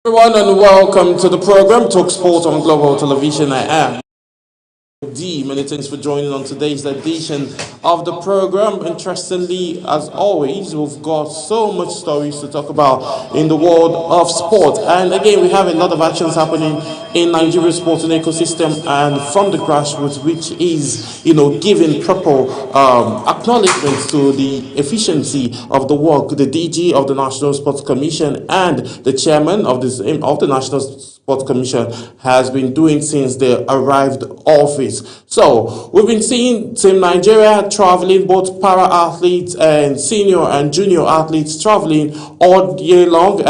Everyone, and welcome to the program Talk Sport on Global Television. I am D. Many thanks for joining on today's edition of the program. Interestingly, as always, we've got so much stories to talk about in the world of sport. And again, we have a lot of actions happening in Nigeria's sporting ecosystem and from the grassroots, which is, giving proper acknowledgement to the efficiency of the work the DG of the National Sports Commission and the chairman of the National Sports Commission has been doing since they arrived office. So we've been seeing Team Nigeria traveling, both para athletes and senior and junior athletes traveling all year long,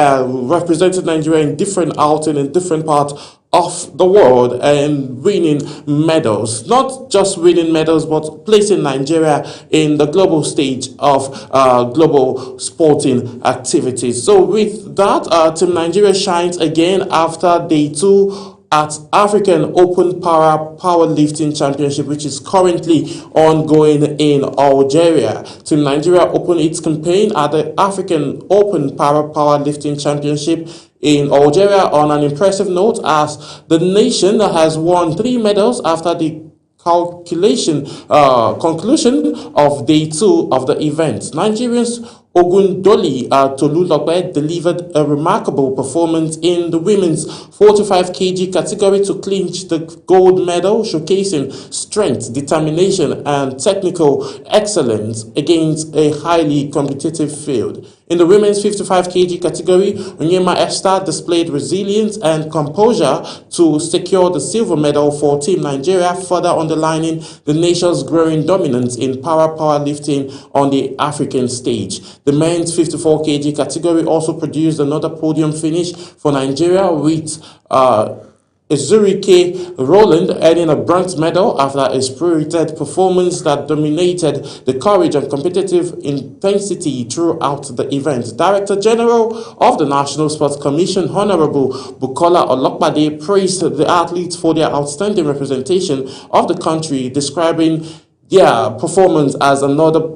representing Nigeria in different outings in different parts of the world and winning medals. Not just winning medals, but placing Nigeria in the global stage of global sporting activities. So with that, Team Nigeria shines again after day 2 at African Open Powerlifting Championship, which is currently ongoing in Algeria. Team Nigeria opened its campaign at the African Open Powerlifting Championship in Algeria on an impressive note, as the nation has won 3 medals after the conclusion of day 2 of the event. Nigerians Ogundoli Tolulope delivered a remarkable performance in the women's 45 kg category to clinch the gold medal, showcasing strength, determination, and technical excellence against a highly competitive field. In the women's 55 kg category, Onyema Esther displayed resilience and composure to secure the silver medal for Team Nigeria, further underlining the nation's growing dominance in powerlifting on the African stage. The men's 54 kg category also produced another podium finish for Nigeria, with Ezurike Roland earning a bronze medal after a spirited performance that dominated the courage and competitive intensity throughout the event. Director General of the National Sports Commission, Honorable Bukola Olokpade, praised the athletes for their outstanding representation of the country, describing their performance as another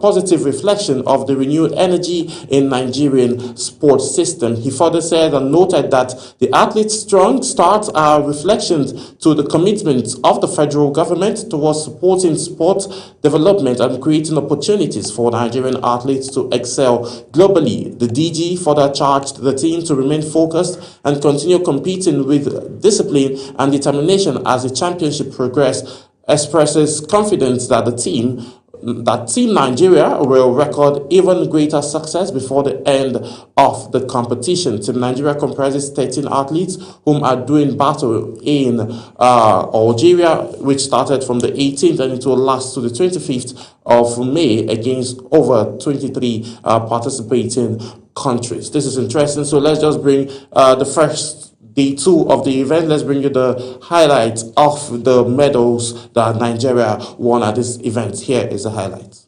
positive reflection of the renewed energy in Nigerian sports system. He further said and noted that the athletes' strong starts are reflections to the commitment of the federal government towards supporting sport development and creating opportunities for Nigerian athletes to excel globally. The DG further charged the team to remain focused and continue competing with discipline and determination as the championship progresses, expresses confidence that Team Nigeria will record even greater success before the end of the competition. Team Nigeria comprises 13 athletes whom are doing battle in Algeria, which started from the 18th and it will last to the 25th of May against over 23 participating countries. This is interesting. So let's just bring the first day 2 of the event. Let's bring you the highlights of the medals that Nigeria won at this event. Here is the highlights.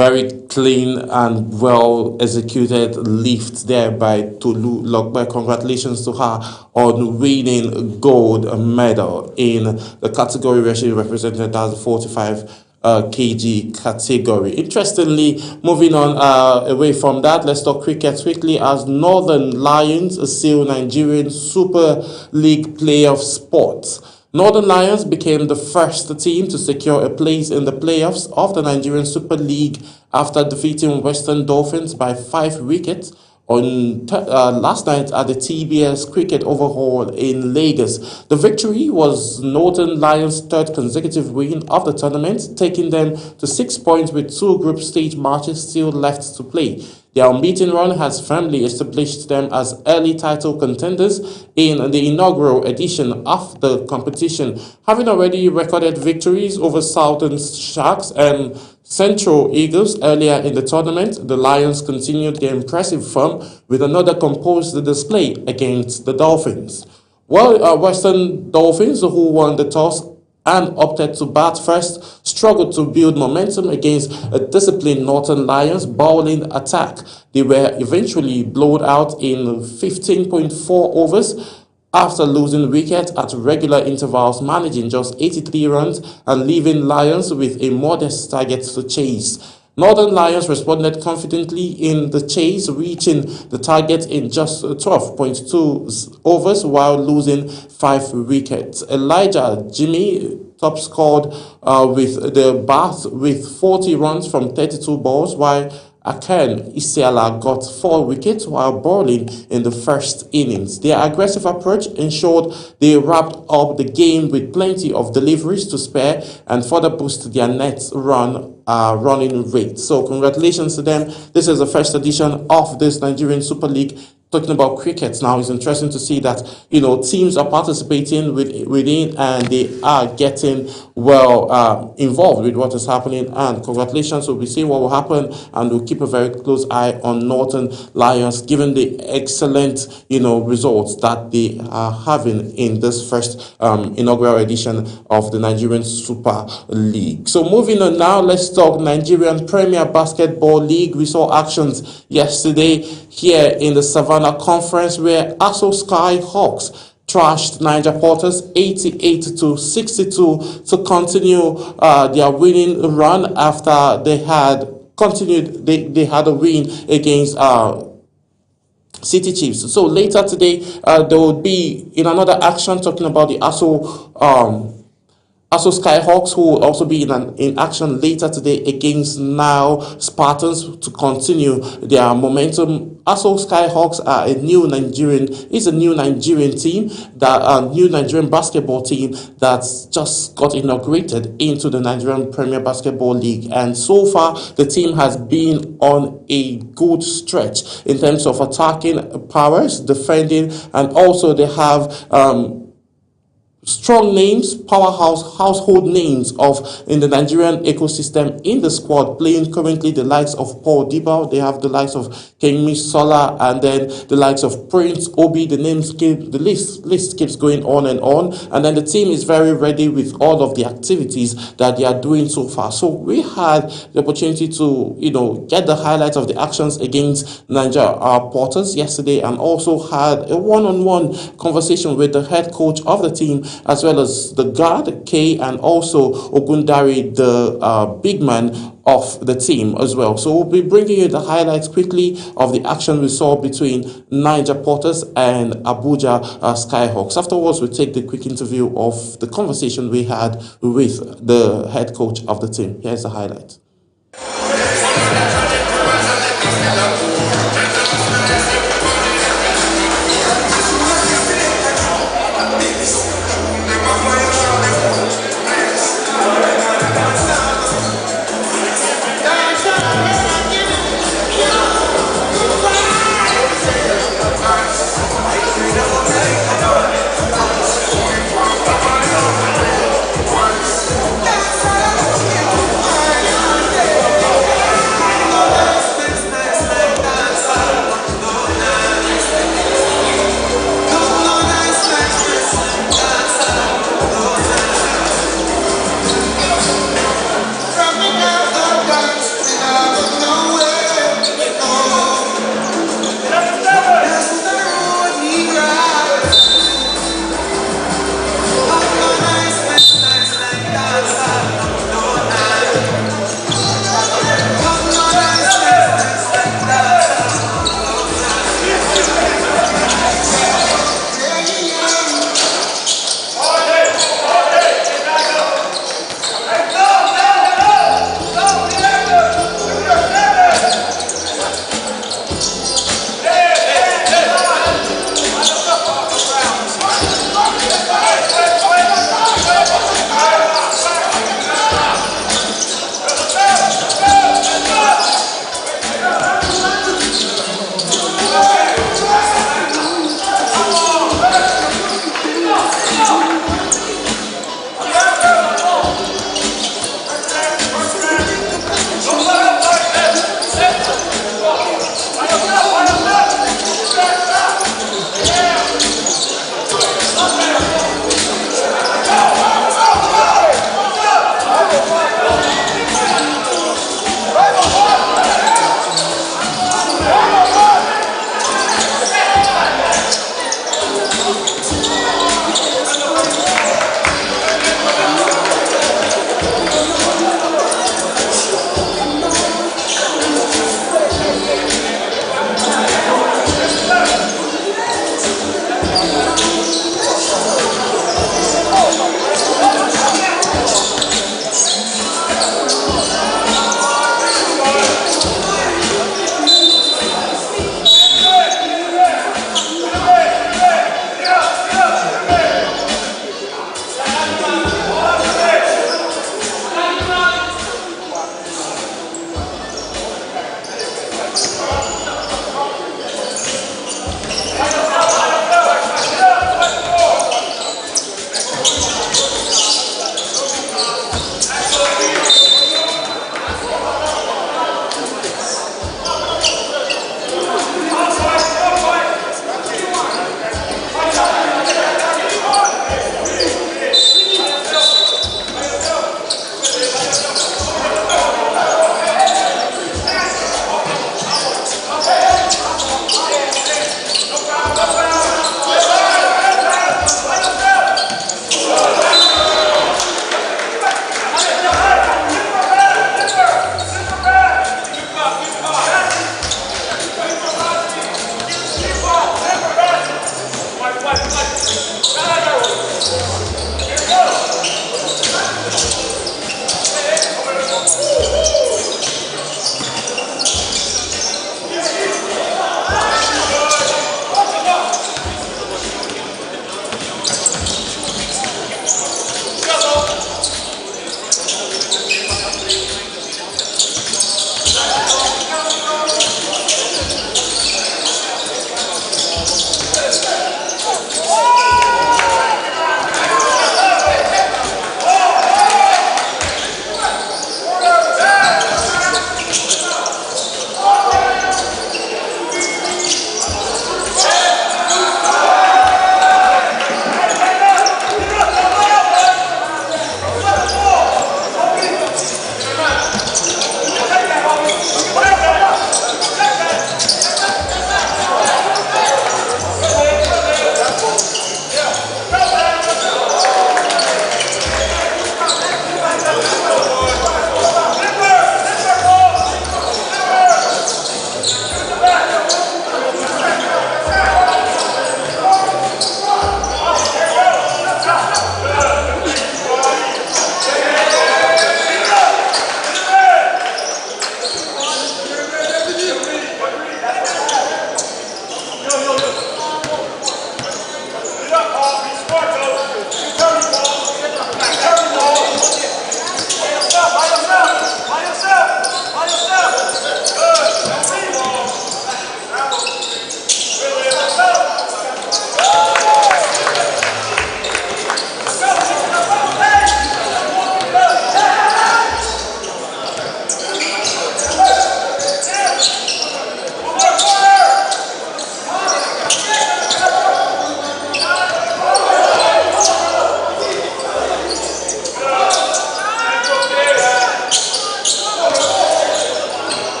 Very clean and well executed lift there by Tolu Lokbe. Congratulations to her on winning gold medal in the category where she represented as the 45 kg category. Interestingly, moving on away from that, let's talk cricket quickly as Northern Lions seal Nigerian Super League playoff spots. Northern Lions became the first team to secure a place in the playoffs of the Nigerian Super League after defeating Western Dolphins by 5 wickets on last night at the TBS Cricket Overhaul in Lagos. The victory was Northern Lions' third consecutive win of the tournament, taking them to 6 points with 2 group stage matches still left to play. Their unbeaten run has firmly established them as early title contenders in the inaugural edition of the competition, having already recorded victories over Southern Sharks and Central Eagles earlier in the tournament. The Lions continued their impressive form with another composed display against the Dolphins. Well, Western Dolphins, who won the toss and opted to bat first, struggled to build momentum against a disciplined Northern Lions bowling attack. They were eventually blown out in 15.4 overs after losing wickets at regular intervals, managing just 83 runs and leaving Lions with a modest target to chase. Northern Lions responded confidently in the chase, reaching the target in just 12.2 overs while losing 5 wickets. Elijah Jimmy top scored with the bat with 40 runs from 32 balls, while Aken Isiala got 4 wickets while bowling in the first innings. Their aggressive approach ensured they wrapped up the game with plenty of deliveries to spare and further boost their net running rate. So congratulations to them. This is the first edition of this Nigerian Super League. Talking about cricket now, it's interesting to see that, teams are participating within and they are getting involved with what is happening. And congratulations, we'll be seeing what will happen, and we'll keep a very close eye on Northern Lions given the excellent, results that they are having in this first inaugural edition of the Nigerian Super League. So moving on now, let's talk Nigerian Premier Basketball League. We saw actions yesterday here in the Savannah Conference where Aso Sky Hawks trashed Niger Porters 88-62 to continue their winning run after they had continued. They had a win against City Chiefs. So later today, there will be in another action talking about the Aso Skyhawks, who will also be in action later today against Now Spartans to continue their momentum. Aso Skyhawks are a new Nigerian team, new Nigerian basketball team that's just got inaugurated into the Nigerian Premier Basketball League. And so far, the team has been on a good stretch in terms of attacking powers, defending, and also they have strong names, household names in the Nigerian ecosystem in the squad, playing currently the likes of Paul Dibao. They have the likes of Kemi Sola, and then the likes of Prince Obi. The list keeps going on, and then the team is very ready with all of the activities that they are doing so far. So we had the opportunity to get the highlights of the actions against Niger Porters yesterday, and also had a one-on-one conversation with the head coach of the team, as well as the guard, K, and also Ogundari, the big man of the team as well. So we'll be bringing you the highlights quickly of the action we saw between Niger Porters and Abuja Skyhawks. Afterwards, we'll take the quick interview of the conversation we had with the head coach of the team. Here's the highlight.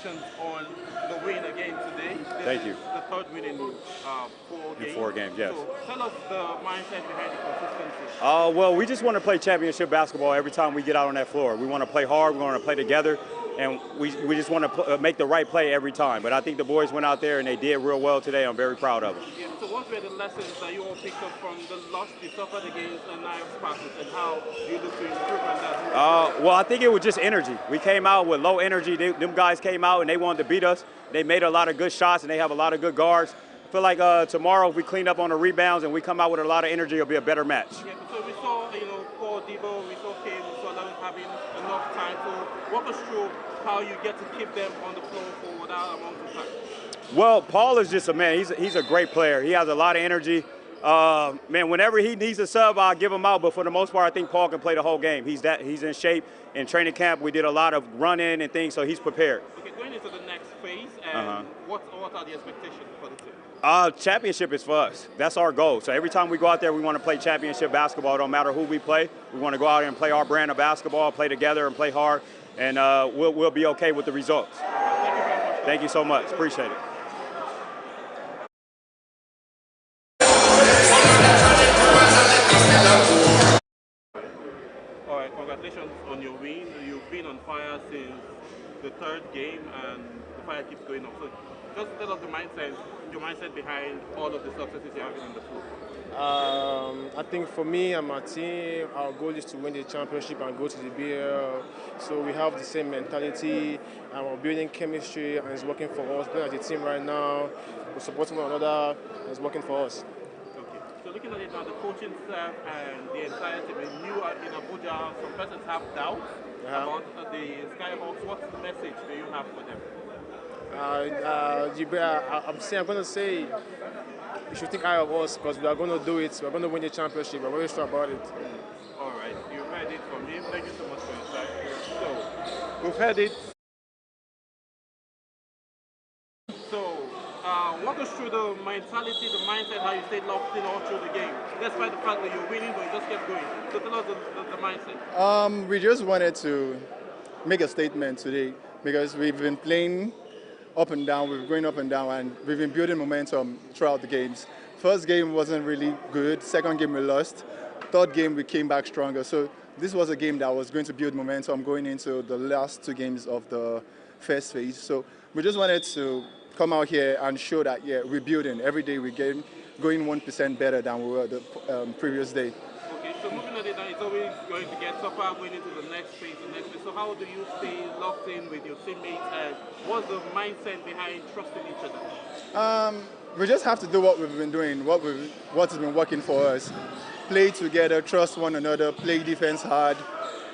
congratulations on the win again today. Thank you. The third win in 4 games. In 4 games, yes. So tell us the mindset behind the consistency. Well, we just want to play championship basketball every time we get out on that floor. We want to play hard. We want to play together. And we just want to make the right play every time. But I think the boys went out there and they did real well today. I'm very proud of them. Yeah, so what were the lessons that you all picked up from the loss you suffered against the Nile Spartans, and how you look to improve on that? Well, I think it was just energy. We came out with low energy. Them guys came out and they wanted to beat us. They made a lot of good shots and they have a lot of good guards. I feel like tomorrow if we clean up on the rebounds and we come out with a lot of energy, it'll be a better match. Yeah, so we saw, Paul Debo, we saw Kane, we saw them having enough time. So walk us through how you get to keep them on the floor for that amount of time. Well, Paul is just a man. He's a great player. He has a lot of energy. Man, whenever he needs a sub, I'll give him out. But for the most part, I think Paul can play the whole game. He's in shape. In training camp, we did a lot of run-in and things, so he's prepared. Okay, going into the next phase, and what are the expectations for the team? Championship is for us. That's our goal. So every time we go out there, we want to play championship basketball. It don't matter who we play. We want to go out there and play our brand of basketball, play together and play hard, and we'll be okay with the results. Thank you very much. Thank you so much. Appreciate it. All right, congratulations on your win. You've been on fire since the third game, and the fire keeps going up. So just tell us your mindset behind all of the successes you're having on the floor. I think for me and my team, our goal is to win the championship and go to the BL. So we have the same mentality, and we're building chemistry, and it's working for us. Playing as a team right now, we're supporting one another, and it's working for us. Okay, so looking at it now, the coaching staff and the entire team, and you are in Abuja, some persons have doubts about the Skyhawks. What message do you have for them? I'm going to say you should think high of us, because we are going to do it. We're going to win the championship. We're very sure about it. All right, you heard it from him. Thank you so much for your time. So, we've heard it. So, walk us through the mentality, the mindset, how you stayed locked in all through the game, despite the fact that you're winning, but you just kept going. So tell us the mindset. We just wanted to make a statement today, because we've been playing up and down, we've been going up and down, and we've been building momentum throughout the games. First game wasn't really good, second game we lost, third game we came back stronger. So this was a game that was going to build momentum going into the last 2 games of the first phase. So we just wanted to come out here and show that, yeah, we're building. Every day we're going 1% better than we were the previous day. Okay, so moving on, it's always going to get tougher going into the next phase. So how do you stay locked in with your teammates, and what's the mindset behind trusting each other? We just have to do what we've been doing, what has been working for us. Play together, trust one another, play defense hard,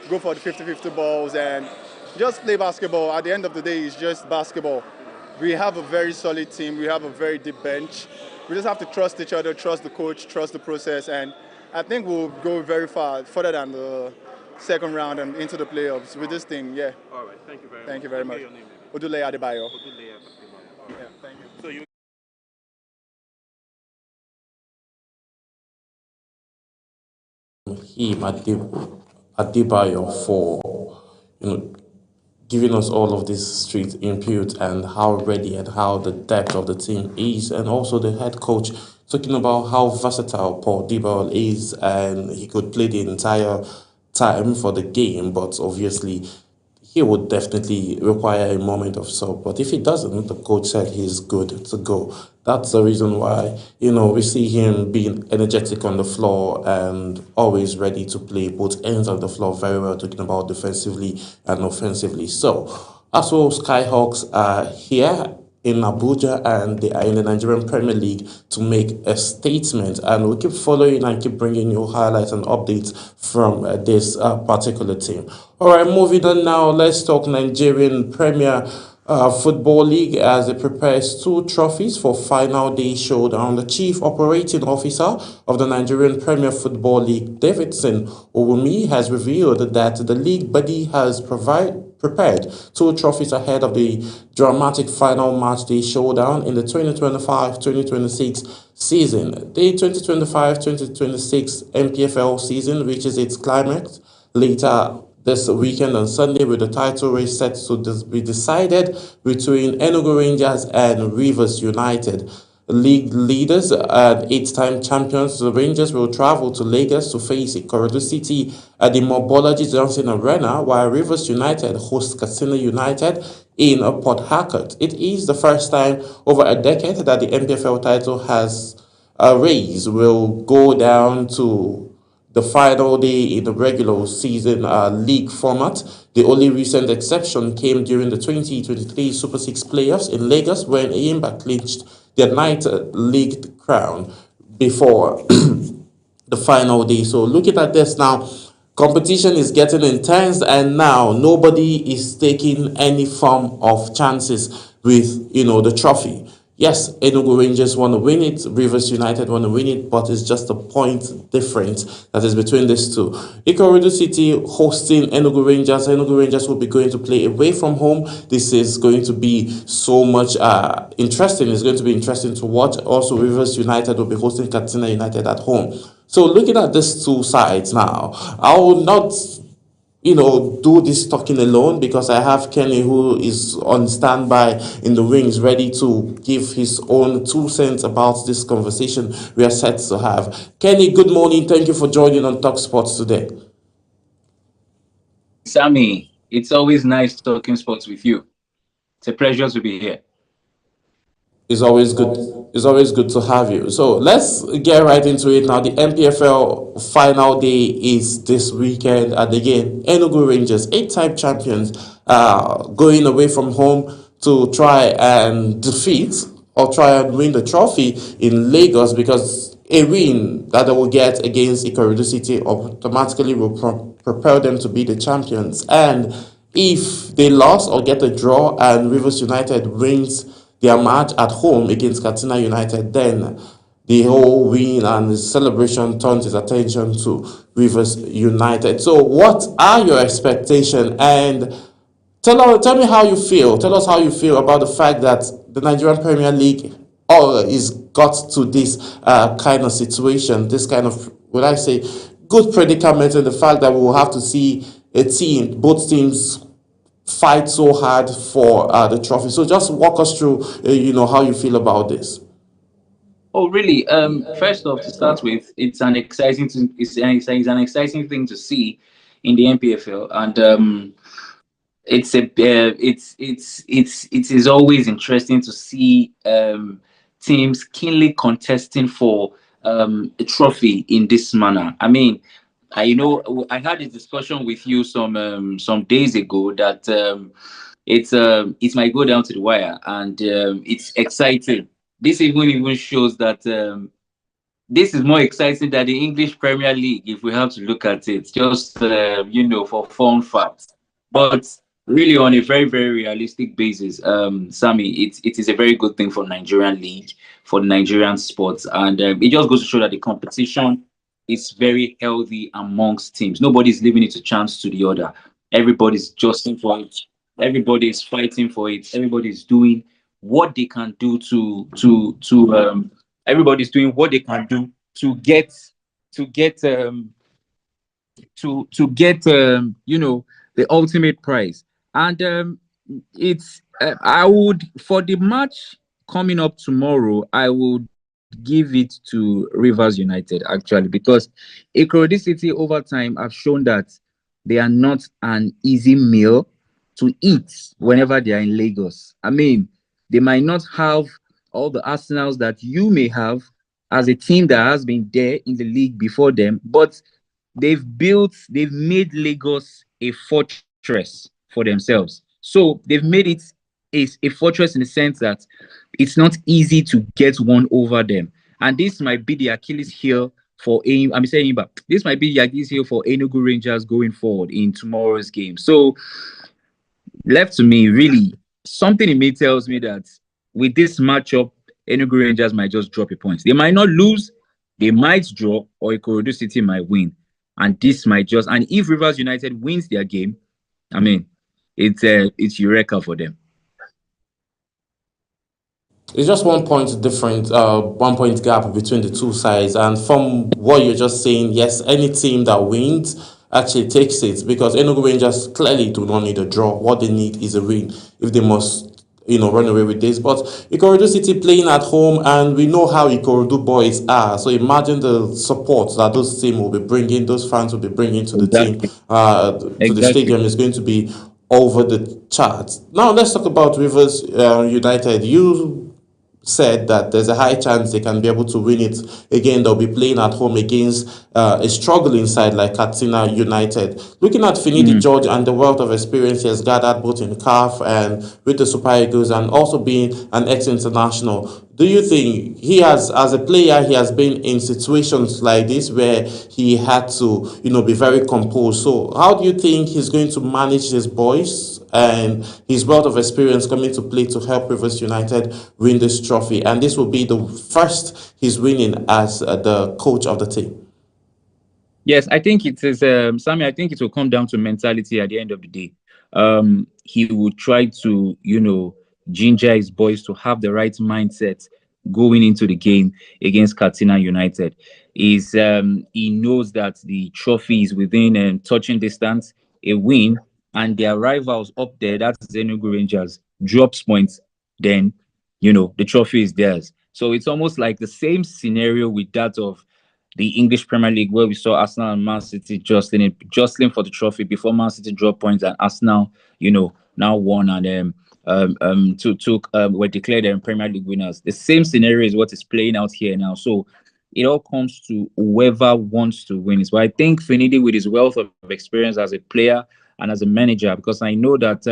go for the 50-50 balls, and just play basketball. At the end of the day, it's just basketball. We have a very solid team. We have a very deep bench. We just have to trust each other, trust the coach, trust the process, and I think we'll go very far, further than the second round and into the playoffs with this thing, yeah. All right, thank you very much. Thank you very much. Your name, Odule Adebayo. Odule Adebayo. Yeah, thank you. So you him Adebayo for giving us all of this street input and how ready and how the depth of the team is, and also the head coach talking about how versatile Paul Debo is, and he could play the entire time for the game, but obviously he would definitely require a moment of sub. But if he doesn't, the coach said he's good to go. That's the reason why, we see him being energetic on the floor and always ready to play both ends of the floor very well, talking about defensively and offensively. So, as well, Skyhawks are here in Abuja, and they are in the Nigerian Premier League to make a statement, and we'll keep following and keep bringing you highlights and updates from this particular team. All right, moving on now, let's talk Nigerian Premier Football League as it prepares 2 trophies for final day showdown. The Chief Operating Officer of the Nigerian Premier Football League, Davidson Owumi, has revealed that the league body has prepared 2 trophies ahead of the dramatic final match day showdown in the 2025-2026 season. The 2025-2026 NPFL season reaches its climax later this weekend on Sunday, with the title race set to be decided between Enugu Rangers and Rivers United. League leaders and eight-time champions, the Rangers will travel to Lagos to face Ikorodu City at the Mobolaji Johnson Arena, while Rivers United host Katsina United in Port Harcourt. It is the first time over a decade that the MPFL title has race will go down to the final day in the regular season league format. The only recent exception came during the 2023 Super 6 playoffs in Lagos, when Ayimba clinched their ninth league crown before the final day. So looking at this now, competition is getting intense, and now nobody is taking any form of chances with the trophy. Yes, Enugu Rangers want to win it, Rivers United want to win it, but it's just a point difference that is between these two. Ikorodu City hosting Enugu Rangers. Enugu Rangers will be going to play away from home. This is going to be so much interesting. It's going to be interesting to watch. Also, Rivers United will be hosting Katsina United at home. So looking at these two sides now, I will not do this talking alone, because I have Kenny, who is on standby in the wings, ready to give his own 2 cents about this conversation we are set to have. Kenny, good morning. Thank you for joining on Talk Sports today. Sammy, it's always nice talking sports with you. It's a pleasure to be here. It's always good. It's always good to have you. So let's get right into it now. The MPFL final day is this weekend, and again, Enugu Rangers, eight-time champions, going away from home to try and defeat or try and win the trophy in Lagos, because a win that they will get against Ikorodu City automatically will propel them to be the champions. And if they lost or get a draw and Rivers United wins their match at home against Katsina United, then the whole win and the celebration turns its attention to Rivers United. So what are your expectations? And tell me how you feel. Tell us how you feel about the fact that the Nigerian Premier League is got to this kind of situation, this kind of, would I say, good predicament, and the fact that we will have to see both teams fight so hard for the trophy. So just walk us through, how you feel about this. Oh, really? First off, to start with, it's an exciting thing to see in the MPFL, and it is always interesting to see teams keenly contesting for a trophy in this manner. I mean, I had a discussion with you some days ago that it might go down to the wire, and it's exciting. This even shows that this is more exciting than the English Premier League, if we have to look at it, just for fun facts. But really, on a very, very realistic basis, Sammy, it is a very good thing for Nigerian league, for Nigerian sports, and it just goes to show that the competition is very healthy amongst teams. Nobody's leaving it a chance to the other. Everybody's justing for it. Everybody's fighting for it. Everybody's doing what they can do everybody's doing what they can do to get the ultimate prize. And it's I would, for the match coming up tomorrow, I would give it to Rivers United, actually, because Ikorodu City over time have shown that they are not an easy meal to eat whenever they are in Lagos. I mean, they might not have all the arsenals that you may have as a team that has been there in the league before them, but they've made Lagos a fortress for themselves. So they've made it a fortress in the sense that it's not easy to get one over them. And this might be the Achilles heel for this might be the Achilles heel for Enugu Rangers going forward in tomorrow's game. So left to me, really, something in me tells me that with this matchup, Enugu Rangers might just drop a point. They might not lose, they might draw, or Ikorodu City might win. And this might and if Rivers United wins their game, I mean, it's eureka for them. It's just 1 point different, 1 point gap between the two sides. And from what you're just saying, yes, any team that wins actually takes it, because Enugu Rangers clearly do not need a draw. What they need is a win if they must, run away with this. But Ikorodu City playing at home, and we know how Ikorodu boys are. So imagine the support that those team will be bringing, those fans will be bringing to the team, Exactly. to the stadium is going to be over the charts. Now let's talk about Rivers United. You said that there's a high chance they can be able to win it again. They'll be playing at home against a struggling side like Katsina United. Looking at Finidi George and the wealth of experience he has gathered both in CAF and with the Super Eagles, and also being an ex-international, do you think he has, as a player, he has been in situations like this where he had to, be very composed? So how do you think he's going to manage his boys and his wealth of experience coming to play to help Rivers United win this trophy? And this will be the first he's winning as the coach of the team. Yes, I think it is, Sammy. I think it will come down to mentality at the end of the day. He will try to, ginger his boys to have the right mindset going into the game against Katsina United. He knows that the trophy is within touching distance, a win, and their rivals up there, that's Enugu Rangers, drops points, then the trophy is theirs. So it's almost like the same scenario with that of the English Premier League, where we saw Arsenal and Man City jostling for the trophy before Man City dropped points and Arsenal, now won and were declared Premier League winners. The same scenario is what is playing out here now. So it all comes to whoever wants to win. So I think Finidi, with his wealth of experience as a player and as a manager, because I know that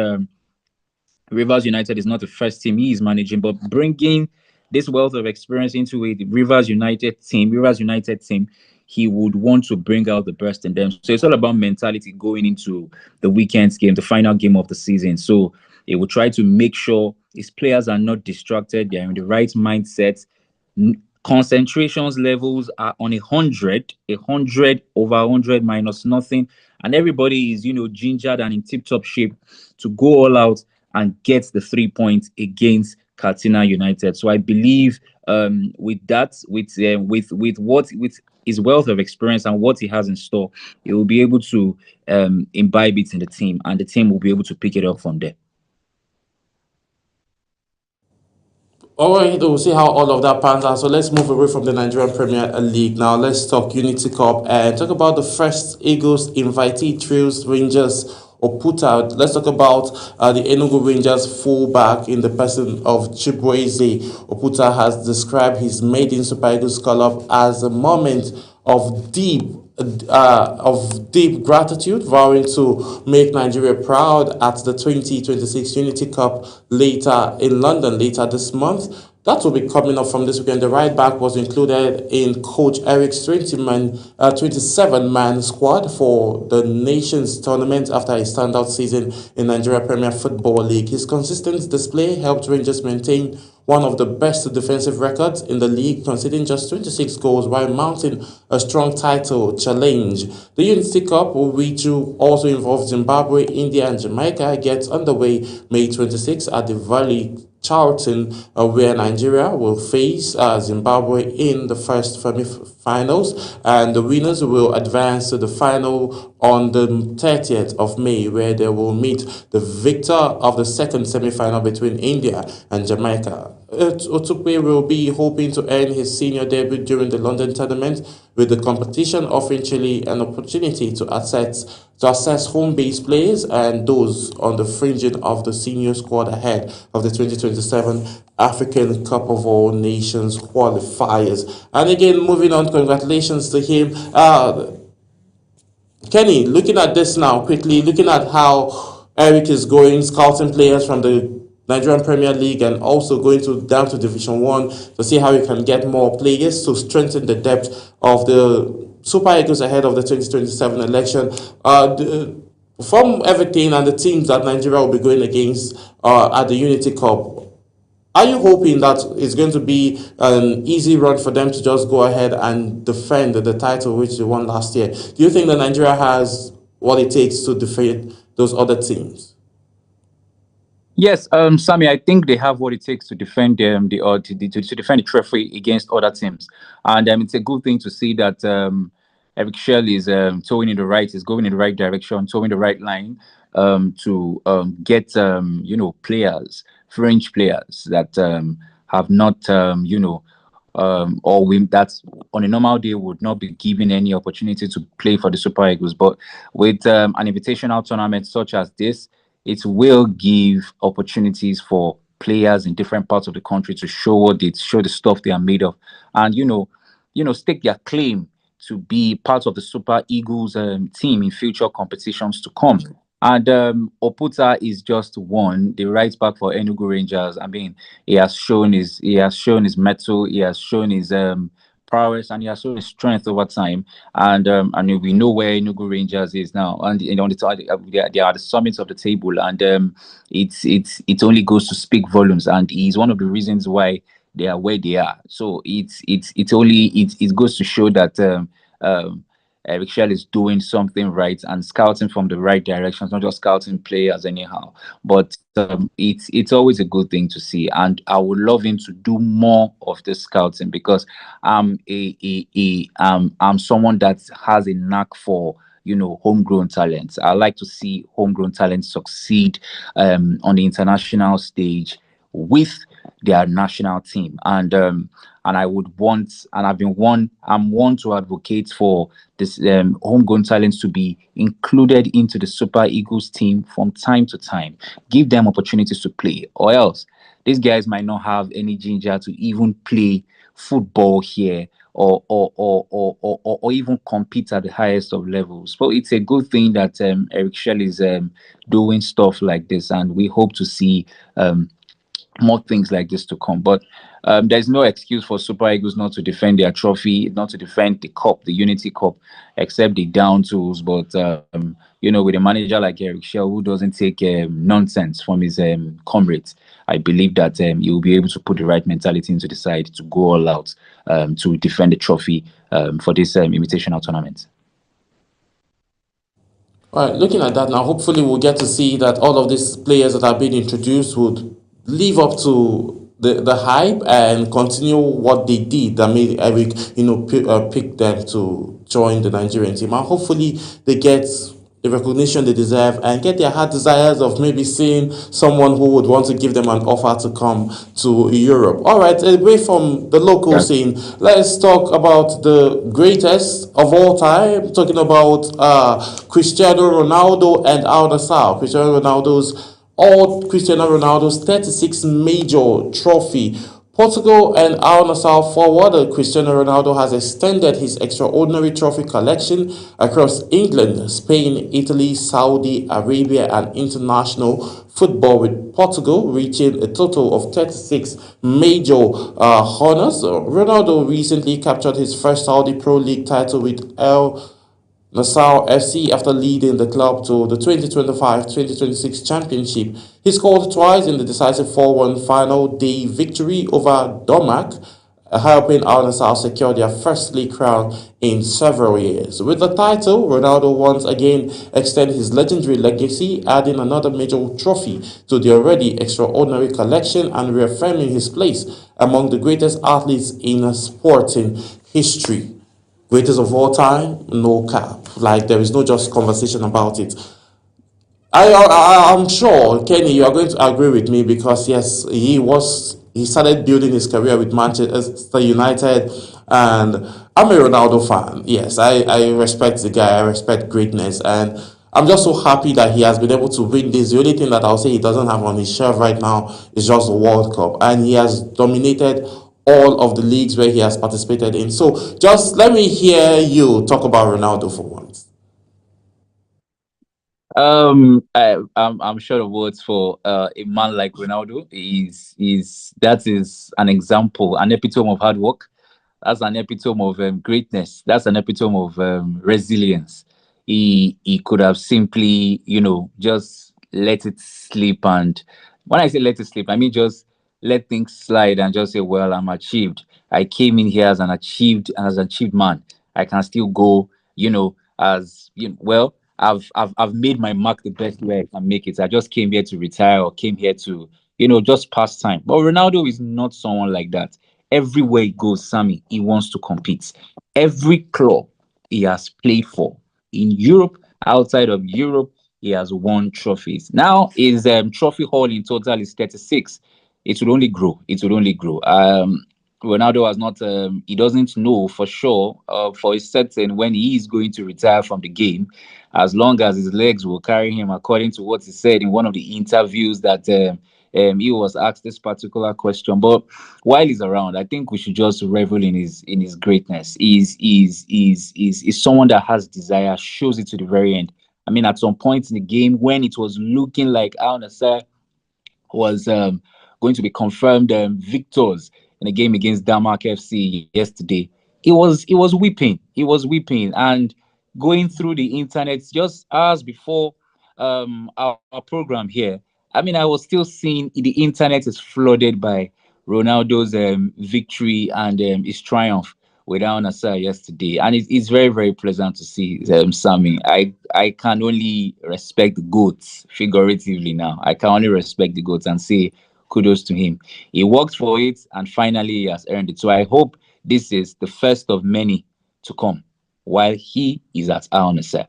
Rivers United is not the first team he is managing, but bringing this wealth of experience into a Rivers United team, he would want to bring out the best in them. So it's all about mentality going into the weekend's game, the final game of the season. So he will try to make sure his players are not distracted, they're in the right mindset. Concentrations levels are on 100 over 100 minus nothing, and everybody is gingered and in tip-top shape to go all out and get the 3 points against Katsina United. So I believe with his wealth of experience and what he has in store, he will be able to imbibe it in the team, and the team will be able to pick it up from there. All right, we'll see how all of that pans out. So let's move away from the Nigerian Premier League. Now let's talk Unity Cup and talk about the first Eagles invitee trios, Rangers Oputa. Let's talk about the Enugu Rangers fullback in the person of Chibueze. Oputa has described his maiden Super Eagles call-up as a moment of deep gratitude, vowing to make Nigeria proud at the 2026 Unity Cup later in London later this month. That will be coming up from this weekend. The right back was included in Coach Eric's 27-man squad for the Nations tournament after a standout season in Nigeria Premier Football League. His consistent display helped Rangers maintain one of the best defensive records in the league, conceding just 26 goals while mounting a strong title challenge. The Unity Cup, which also involves Zimbabwe, India, and Jamaica, gets underway May 26 at the Valley Charlton, where Nigeria will face Zimbabwe in the first semi-finals, and the winners will advance to the final on the 30th of May, where they will meet the victor of the second semi-final between India and Jamaica. Otukwe will be hoping to earn his senior debut during the London tournament, with the competition offering Chile an opportunity to assess home-based players and those on the fringing of the senior squad ahead of the 2027 African Cup of All Nations qualifiers. And again, moving on, congratulations to him. Kenny, looking at this now quickly, looking at how Eric is going, scouting players from the Nigerian Premier League and also going down to Division 1 to see how he can get more players to strengthen the depth of the Super Eagles ahead of the 2027 election. From everything and the teams that Nigeria will be going against at the Unity Cup, are you hoping that it's going to be an easy run for them to just go ahead and defend the title which they won last year? Do you think that Nigeria has what it takes to defeat those other teams? Yes, Sammy, I think they have what it takes to defend to defend the trophy against other teams, and it's a good thing to see that Eric Shell is towing in the right, is going in the right direction, towing the right line to get players, French players that have not or we that's on a normal day would not be given any opportunity to play for the Super Eagles. But with an invitational tournament such as this, it will give opportunities for players in different parts of the country to show the stuff they are made of, and stake their claim to be part of the Super Eagles team in future competitions to come. And Oputa is just one, the right back for Enugu Rangers. I mean, he has shown his mettle, he has shown his prowess, and he has shown his strength over time. And we know where Enugu Rangers is now, and on the top, they are the summits of the table, and it only goes to speak volumes, and he's one of the reasons why they are where they are. So it goes to show that um, Eric Shell is doing something right and scouting from the right directions, not just scouting players anyhow. But it's always a good thing to see, and I would love him to do more of this scouting, because I'm someone that has a knack for homegrown talents. I like to see homegrown talents succeed on the international stage with their national team, and I would want, and I'm one to advocate for this homegrown talents to be included into the Super Eagles team from time to time. Give them opportunities to play, or else these guys might not have any ginger to even play football here, or even compete at the highest of levels. But it's a good thing that Eric Shell is doing stuff like this, and we hope to see more things like this to come. But there's no excuse for Super Eagles not to defend their trophy, not to defend the cup, the Unity Cup, except the down tools. But with a manager like Eric Shell, who doesn't take nonsense from his comrades, I believe that he will be able to put the right mentality into the side to go all out to defend the trophy for this invitational tournament. All right, looking at that now, hopefully we'll get to see that all of these players that are being introduced would live up to the hype and continue what they did that made Eric, pick them to join the Nigerian team. And hopefully they get the recognition they deserve and get their heart desires of maybe seeing someone who would want to give them an offer to come to Europe. All right, away from the local scene, let's talk about the greatest of all time, talking about Cristiano Ronaldo and Al Nassr. Cristiano Ronaldo's 36 major trophy. Portugal and Al Nassr forward Cristiano Ronaldo has extended his extraordinary trophy collection across England, Spain, Italy, Saudi Arabia, and international football, with Portugal reaching a total of 36 major honors. Ronaldo recently captured his first Saudi Pro League title with Al Nassr FC after leading the club to the 2025-2026 championship. He scored twice in the decisive 4-1 final day victory over Domac, helping Al Nassr secure their first league crown in several years. With the title, Ronaldo once again extended his legendary legacy, adding another major trophy to the already extraordinary collection and reaffirming his place among the greatest athletes in sporting history. Greatest of all time, no cap. Like, there is no just conversation about it. I'm sure, Kenny, you are going to agree with me, because yes, he started building his career with Manchester United, and I'm a Ronaldo fan. Yes, I respect the guy, I respect greatness, and I'm just so happy that he has been able to win this. The only thing that I'll say he doesn't have on his shelf right now is just the World Cup, and he has dominated all of the leagues where he has participated in. So just let me hear you talk about Ronaldo for once. I'm short of words for a man like Ronaldo. That is an example, an epitome of hard work. That's an epitome of greatness. That's an epitome of resilience. He could have simply, just let it slip. And when I say let it slip, I mean just let things slide and just say, well, I'm achieved. I came in here as an achieved man. I can still go, as well. I've made my mark the best way I can make it. I just came here to retire, or came here to, just pass time. But Ronaldo is not someone like that. Everywhere he goes, Sammy, he wants to compete. Every club, he has played for. In Europe, outside of Europe, he has won trophies. Now his trophy haul in total is 36. It would only grow. It would only grow. Ronaldo has not. He doesn't know for sure, for a certain, when he is going to retire from the game. As long as his legs will carry him, according to what he said in one of the interviews that he was asked this particular question. But while he's around, I think we should just revel in his greatness. He's someone that has desire, shows it to the very end. I mean, at some point in the game, when it was looking like Al Nassr was going to be confirmed victors in a game against Denmark FC yesterday, he was weeping. He was weeping and going through the internet just hours before our program here. I mean, I was still seeing the internet is flooded by Ronaldo's victory and his triumph with Al Nassr yesterday, and it's very very pleasant to see Sammy. I can only respect the goats figuratively now. I can only respect the goats and say kudos to him. He worked for it and finally he has earned it. So I hope this is the first of many to come while he is at Al Nassr.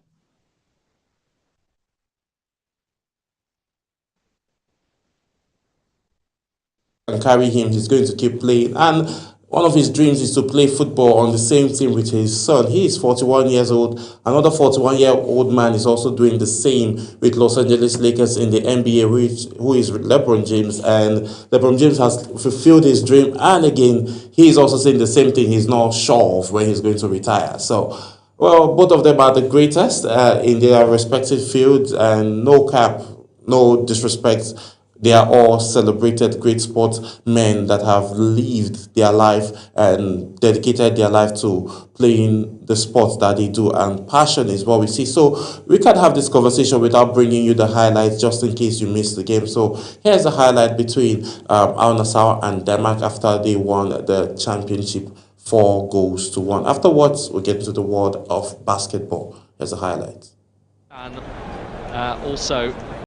And carry him. He's going to keep playing. And one of his dreams is to play football on the same team with his son. He is 41 years old. Another 41-year-old man is also doing the same with Los Angeles Lakers in the NBA, who is LeBron James. And LeBron James has fulfilled his dream. And again, he is also saying the same thing. He's not sure of when he's going to retire. So, well, both of them are the greatest in their respective fields. And no cap, no disrespect, they are all celebrated great sportsmen that have lived their life and dedicated their life to playing the sports that they do. And passion is what we see. So we can have this conversation without bringing you the highlights just in case you missed the game. So here's a highlight between Al Nassr and Denmark after they won the championship 4-1. Afterwards, we'll get into the world of basketball. Here's a highlight. And also